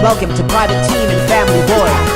Welcome to Private Team and Family Boy.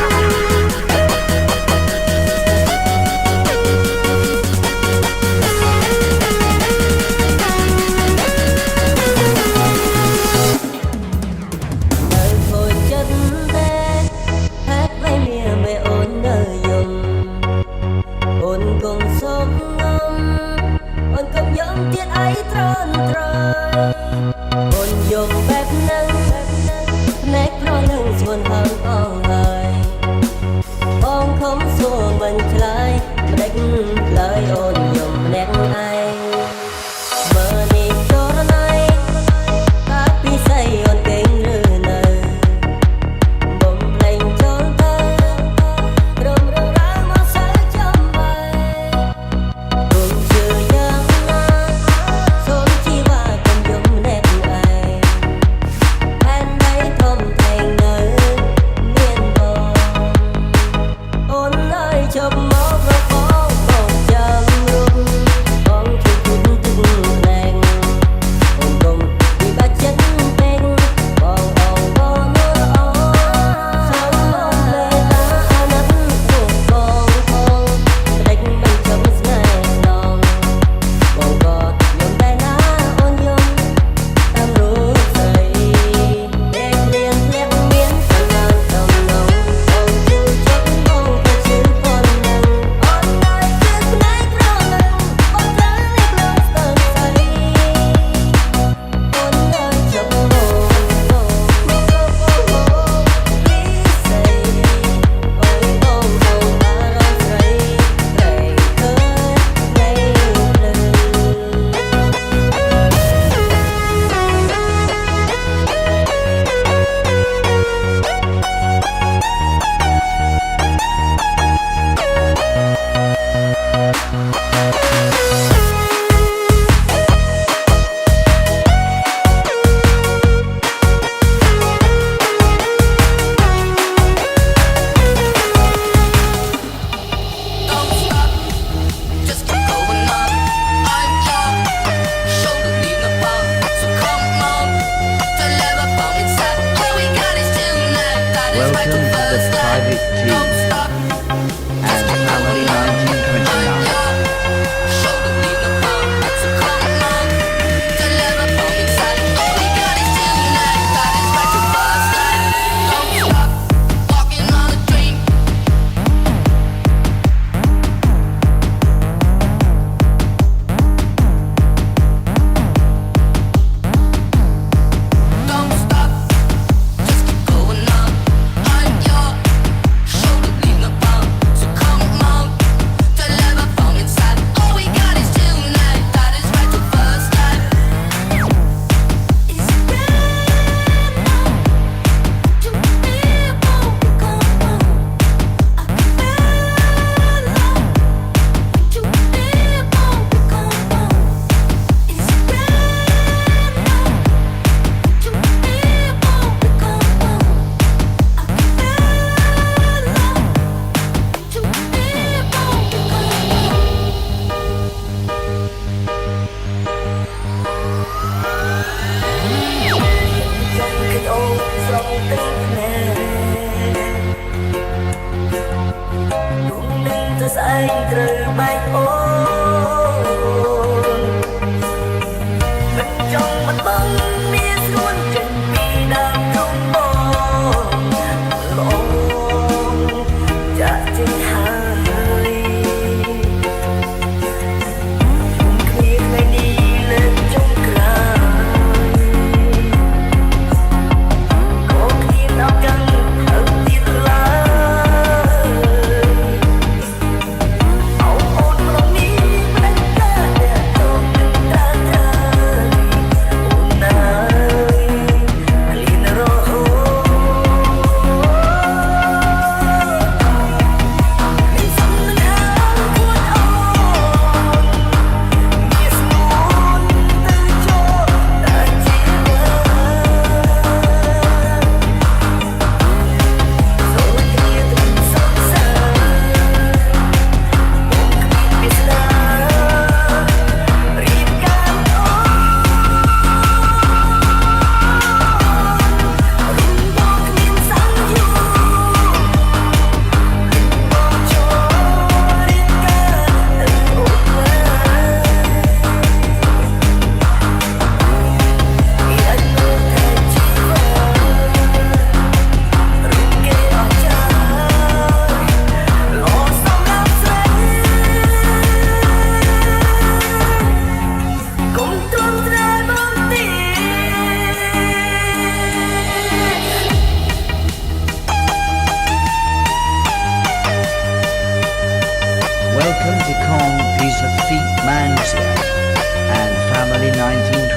Oh,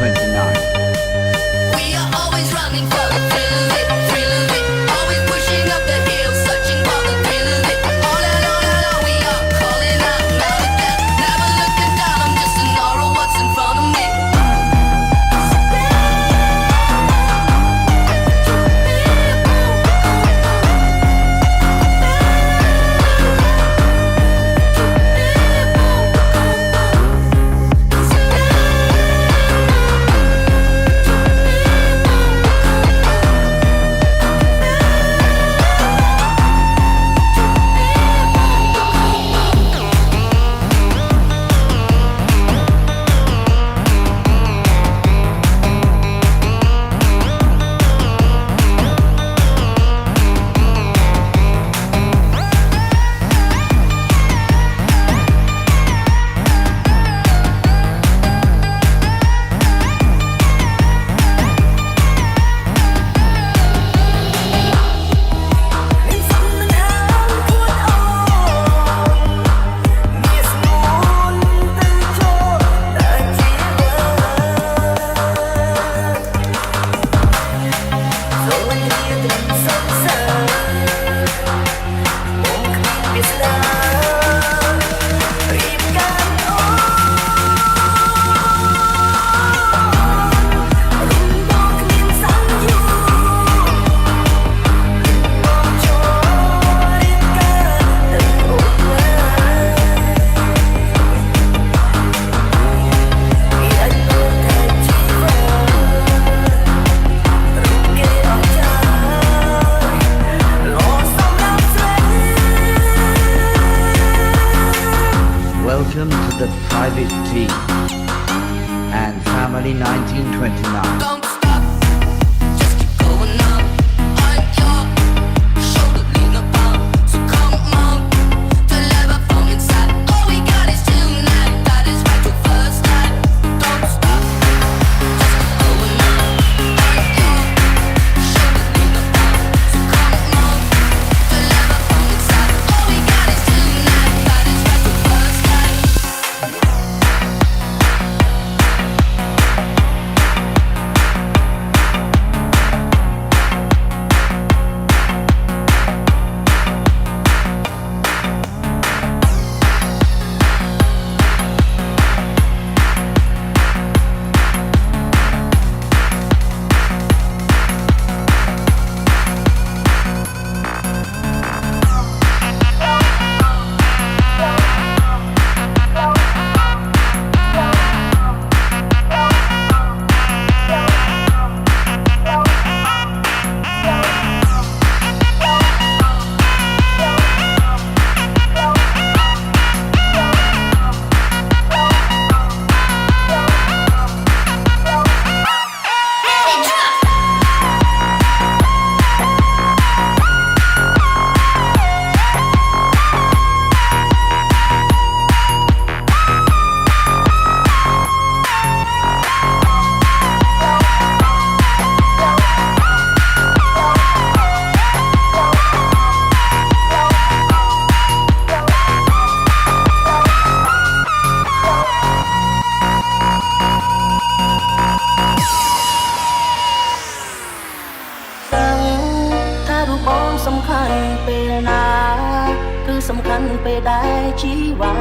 1929. We are always running for the thrill of it, thrill of it. Always pushing up the hill, searching for the thrill of it. All out, we are calling out now to death. Never looking down, I'm just an aura of what's in front of me. Welcome to the Private Team and Family 1929. Don't stop, just keep going on. I'm your shoulder, lean upon. So come on, deliver from inside. All we got is tonight. That is right to first night. Don't stop, just keep going on. I'm your shoulder, lean upon. So come on, deliver from inside. All we got is tonight. That is right to first night.សំខាន់ពេលណាគឺសំខាន់ពេលដែលជីវ៉ា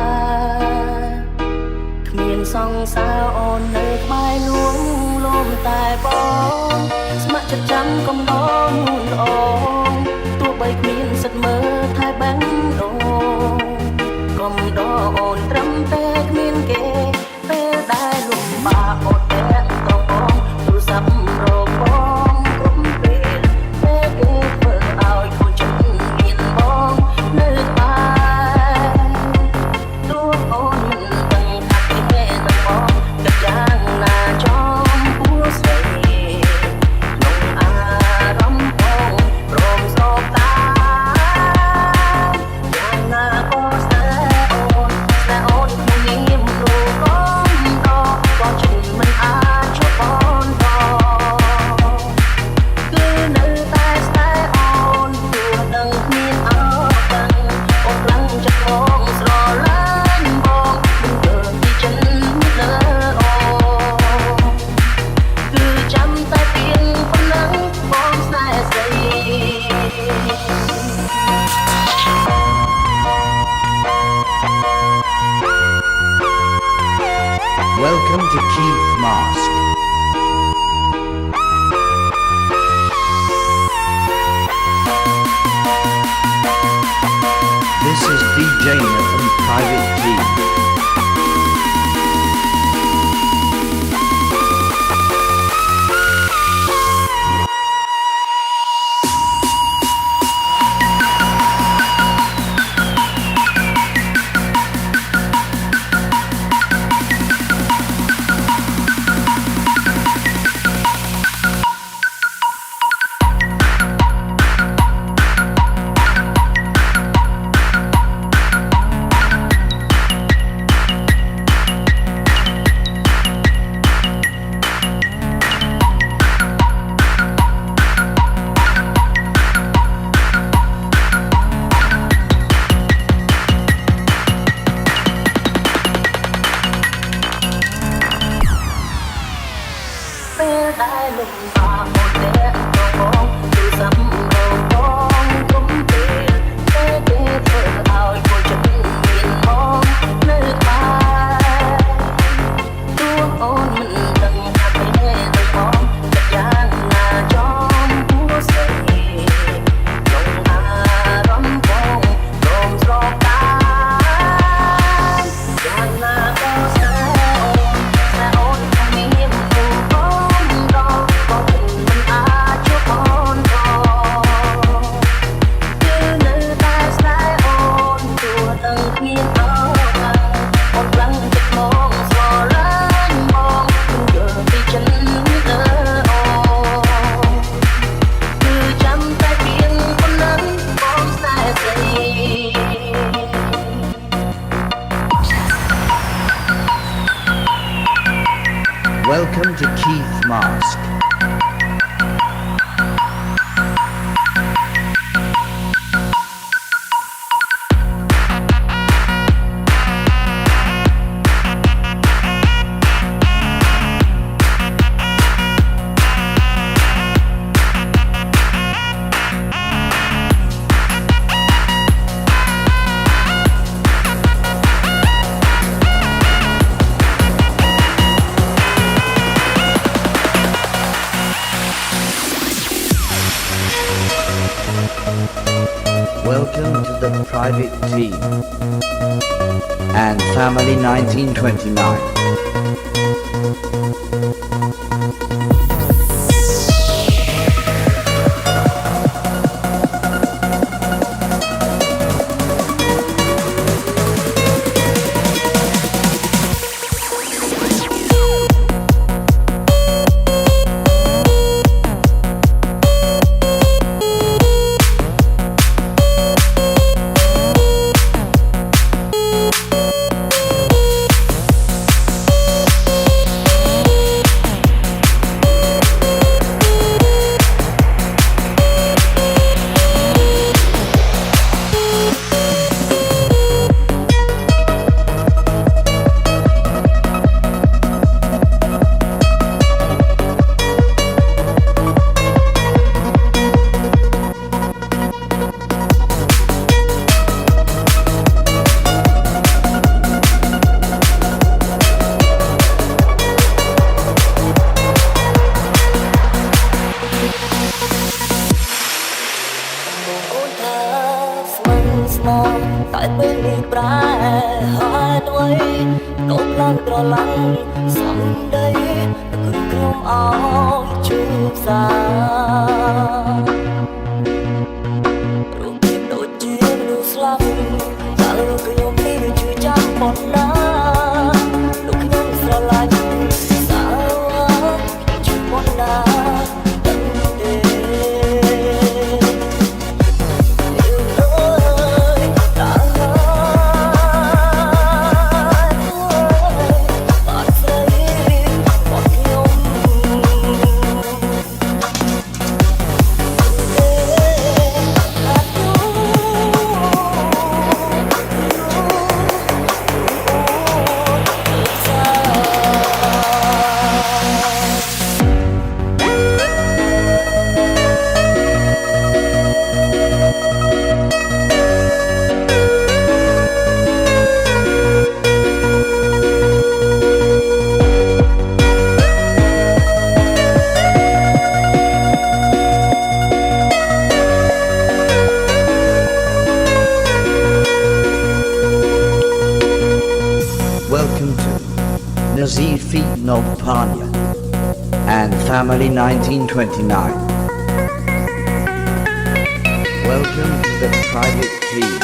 គ្មានសង្សារអូននៅក្បែរលួងលោមតែបងស្ម័គ្រចិត្តចាំកំដរអូនទោះបីគ្មានសិទ្ធមើលថែបេះដូងកំដរអូនត្រឹមតែគ្មានគេពេលដែលលំបាកអូនតែត្រង់បងទូរស័ព្ទរកបងគ្រប់ពេលពេលគេធ្វើឲ្យខូចចិត្តមានបងនៅក្បែរទោះអូនមិនដឹងថាគេទៅបងគិតយ៉ាងណាចំពោះស្រីក្នុងអារម្មណ៍បងព្រមសោកតា to Keith Mask. This is DJ and Private T. Welcome to Keith Mask. Welcome to the Private Team and Family 1929. Novpanya and Family 1929. Welcome to the private team.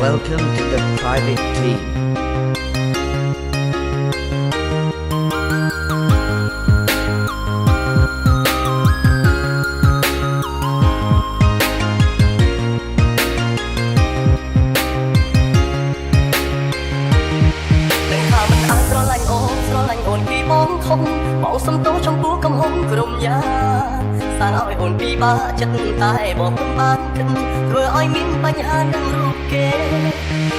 Welcome to the private team. បងសំទោចំពោះកំហុសក្រុមយ៉ាសានឲ្យអូនពីបាចិត្តតែបងមិនបានគិតធ្វើឲ្យមានបញ្ហានឹងរូបគេ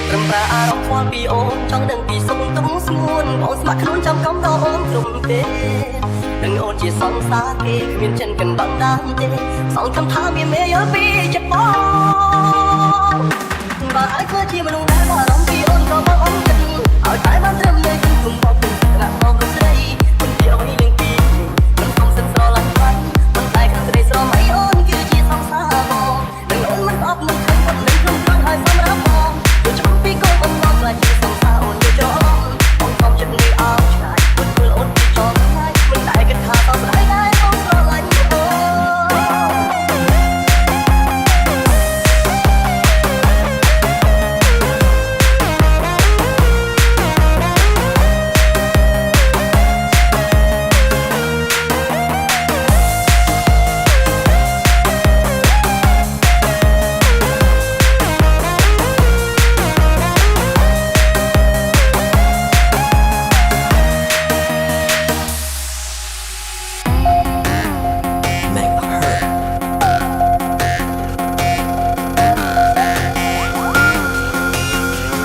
ត្រឹមតែអារម្មណ៍ខ្វល់ពីអូនចង់ដឹងពីសុខទុក្ខស្ងួនបងស្ម័គ្រខ្លួនចាំកំដរអូនក្រុមទេនឹងអូនជាសង្សារគេគ្មានចិនកណ្ដឹងដានទេសងចំថាមានមេយល់ពីចិត្តបងបើឲ្យធ្វើជាមនុស្សដែលបារម្ភពីអូនក៏បងអត់គិតឲ្យតែបានត្រឹមតែគុំគុំបបពីណាស់មកស្រីមិនពីអីនឹងពីមិនសុំសិនស្រឡាញ់បានមិនតែខាងស្រីស្រមៃអូនគឺជាសង្សារបងនឹងអូនមិនអត់មិនខំមិននឹងក្នុងត្រង់ឲ្យសម្រាប់បងទៅចាំពីកូនអូនមកខ្លាចជាសង្សារអូនទៅចោលបងខំចិត្តនេះអោឆ្ងាយមិនធ្វើអូនពីចោលថ្ងៃមិនតែគិតថាតស្រីដែរអូនស្រឡាញ់អូន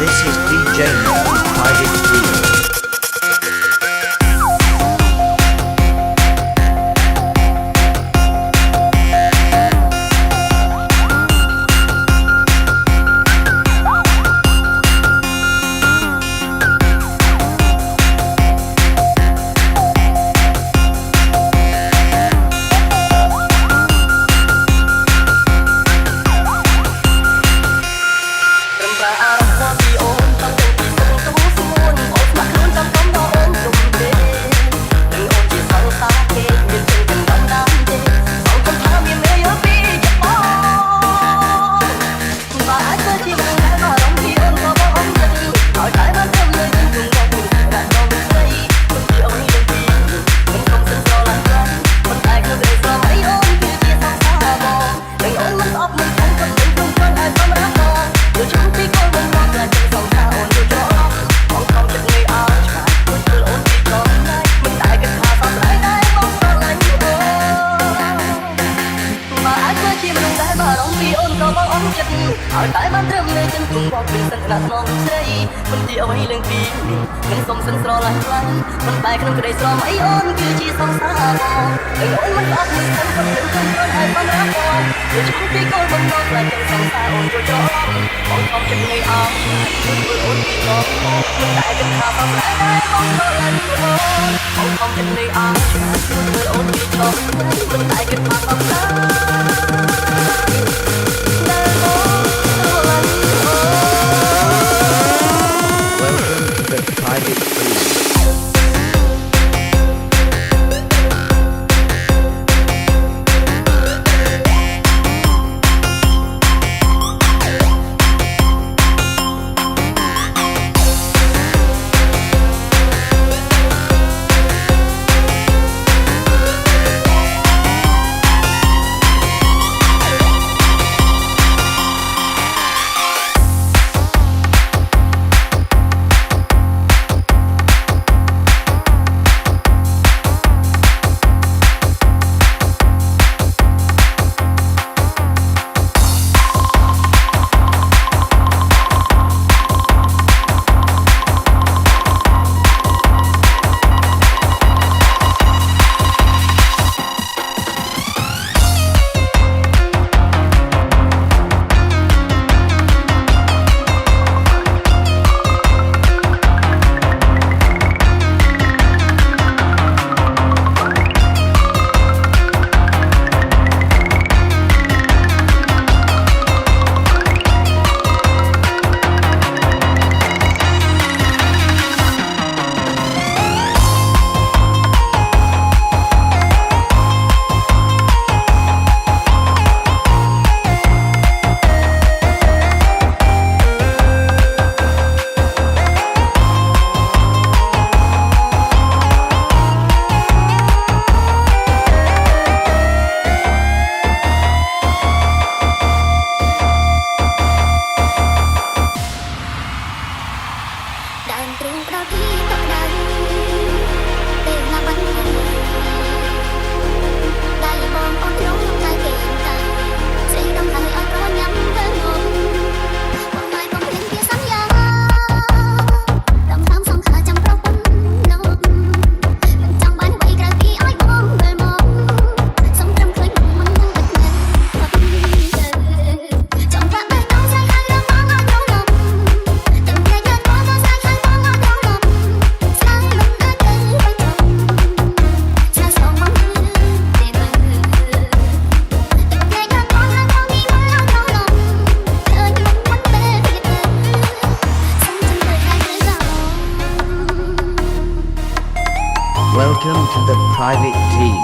This is DJ Ned, Private Team. Welcome to the private team.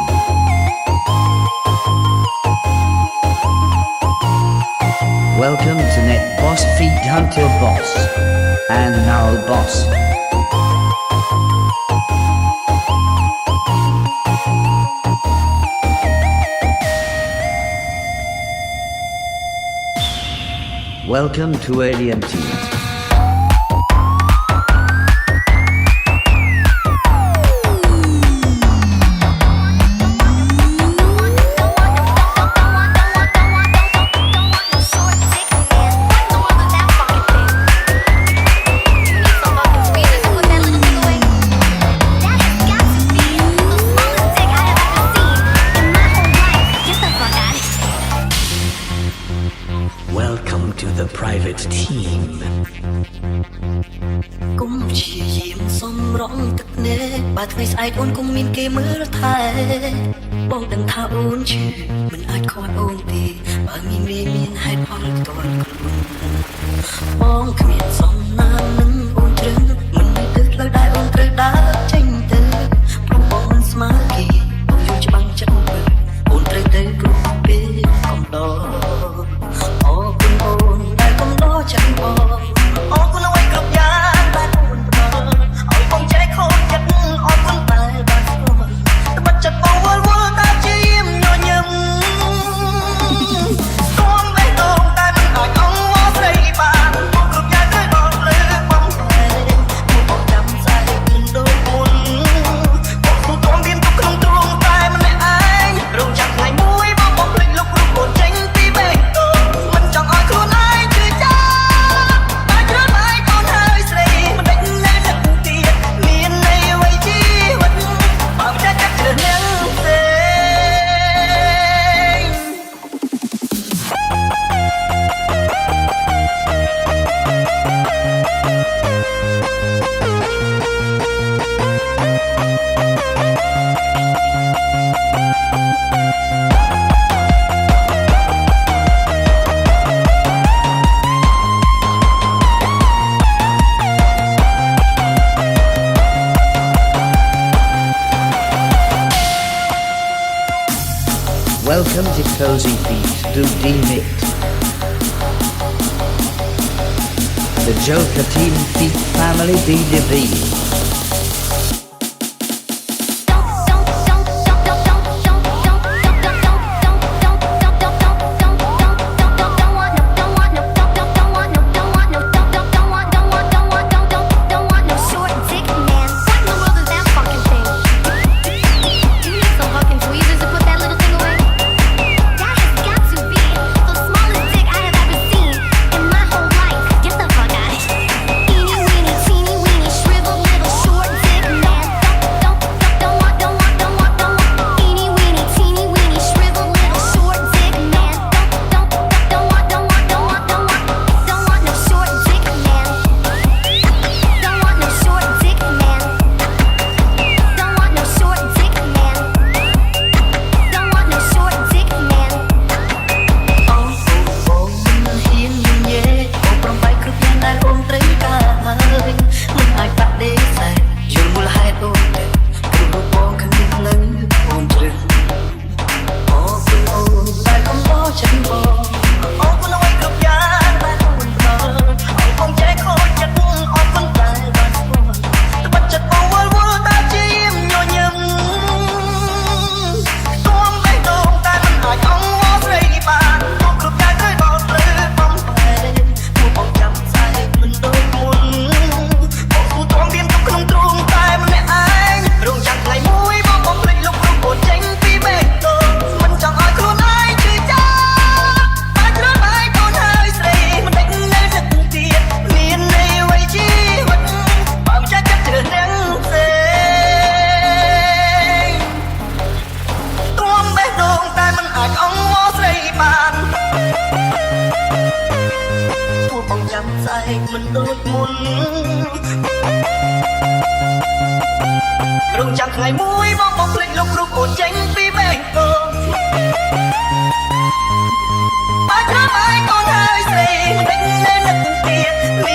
Welcome to Net Boss Feed Hunter Boss and now Boss. Welcome to Alien Team. private team. គុំព្យាយាមសំរងទឹកនេបើថ្ងៃស្អែកអូនគង់មានគេមើលថែបងដឹងថាអូនឈឺមិនអាចខ្វាត់អូនទេបើមានហេតុផលផ្ទាល់ខ្លួនបងគ្មានសំណាងនឹងអូនជ្រឹងមិនទៅផ្លូវដែលអូនត្រូវដើរចេញទៅព្រោះបងមិនស្មើគេបងយល់ច្បាស់ចិត្តអូនត្រូវទៅគ្រប់ពេលកំដរអរគុណអូនដែលកំដរចិត្តបងអរគុណអ្វីគ្រប់យ៉ាងដែលអូនផ្ដល់ឲ្យបងចែកខូចចិត្តអរគុណតែបានស្គាល់តែបាត់ចិត្តបងវល់តែជាញញឹមគុំបេះដូងតែមិនអាចអង្វរស្រីបានបងគ្រប់យ៉ាងត្រូវបងលើបងតែបងចាំស្អែកមិនដូចមុនបងទូቶምមានទុកក្នុងទ្រូងតែម្នាក់ឯងរងចាំថ្ងៃមួយបងភ្លេចលុបរូបអូនចេញពីបេះដូងមិនចង់ឲ្យខ្លួនឯងជឿចាតែជ្រើសរើសអូនហើយស្រីមិនដេញនៅទឹកទៀតមានន័យអ្វីជីវិតបើមិនចាច់ជ្រើសនាងទេ Welcome to Cozy Feet through D-Mit. The Joker Team Feet Family D-DV. Hãy subscribe cho kênh Ghiền Mì Gõ để không bỏ lỡ